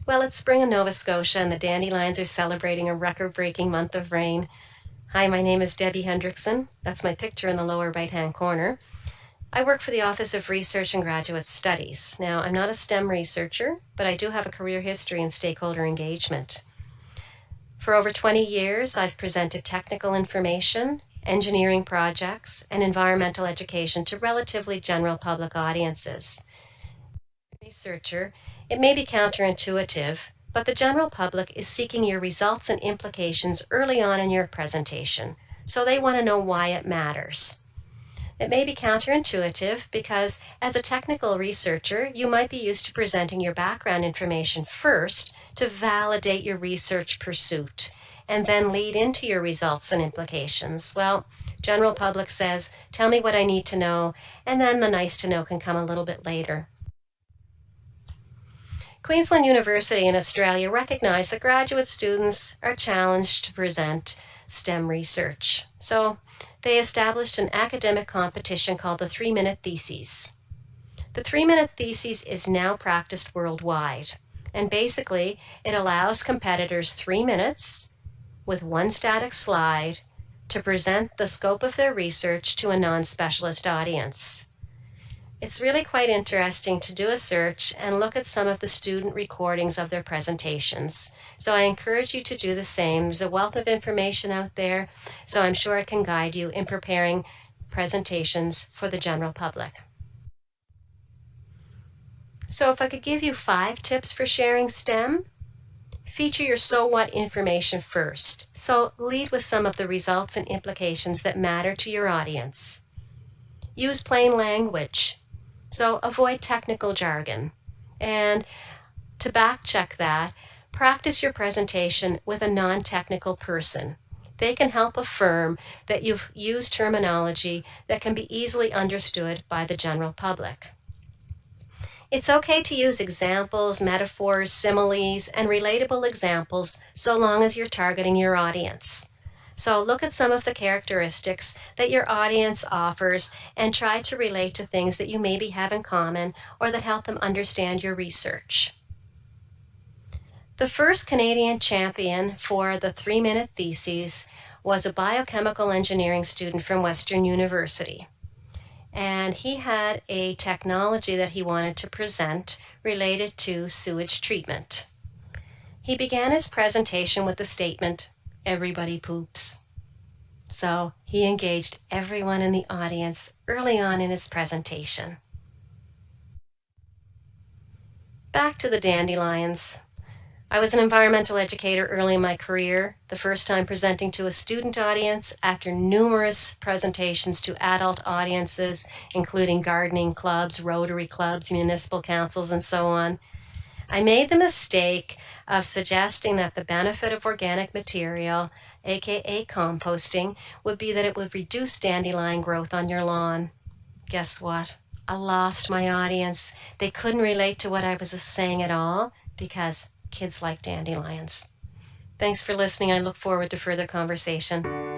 Well, it's spring in Nova Scotia and the dandelions are celebrating a record-breaking month of rain. Hi, my name is Debbie Hendriksen. That's my picture in the lower right-hand corner. I work for the Office of Research and Graduate Studies. Now, I'm not a STEM researcher, but I do have a career history in stakeholder engagement. For over 20 years, I've presented technical information, engineering projects, and environmental education to relatively general public audiences. Researcher, it may be counterintuitive, but the general public is seeking your results and implications early on in your presentation, so they want to know why it matters. It may be counterintuitive because as a technical researcher, you might be used to presenting your background information first to validate your research pursuit and then lead into your results and implications. Well, general public says, tell me what I need to know, and then the nice to know can come a little bit later. Queensland University in Australia recognized that graduate students are challenged to present STEM research. So they established an academic competition called the 3-minute Thesis. The 3-minute Thesis is now practiced worldwide, and basically it allows competitors 3 minutes with one static slide to present the scope of their research to a non-specialist audience. It's really quite interesting to do a search and look at some of the student recordings of their presentations. So I encourage you to do the same. There's a wealth of information out there, so I'm sure it can guide you in preparing presentations for the general public. So if I could give you 5 tips for sharing STEM, feature your so what information first. So lead with some of the results and implications that matter to your audience. Use plain language. So avoid technical jargon. And to back check that, practice your presentation with a non-technical person. They can help affirm that you've used terminology that can be easily understood by the general public. It's okay to use examples, metaphors, similes, and relatable examples so long as you're targeting your audience. So look at some of the characteristics that your audience offers and try to relate to things that you maybe have in common or that help them understand your research. The first Canadian champion for the 3-minute Thesis was a biochemical engineering student from Western University. And he had a technology that he wanted to present related to sewage treatment. He began his presentation with the statement, "Everybody poops." So he engaged everyone in the audience early on in his presentation. Back to the dandelions. I was an environmental educator early in my career, the first time presenting to a student audience after numerous presentations to adult audiences, including gardening clubs, Rotary clubs, municipal councils, and so on. I made the mistake of suggesting that the benefit of organic material, aka composting, would be that it would reduce dandelion growth on your lawn. Guess what? I lost my audience. They couldn't relate to what I was saying at all because kids like dandelions. Thanks for listening. I look forward to further conversation.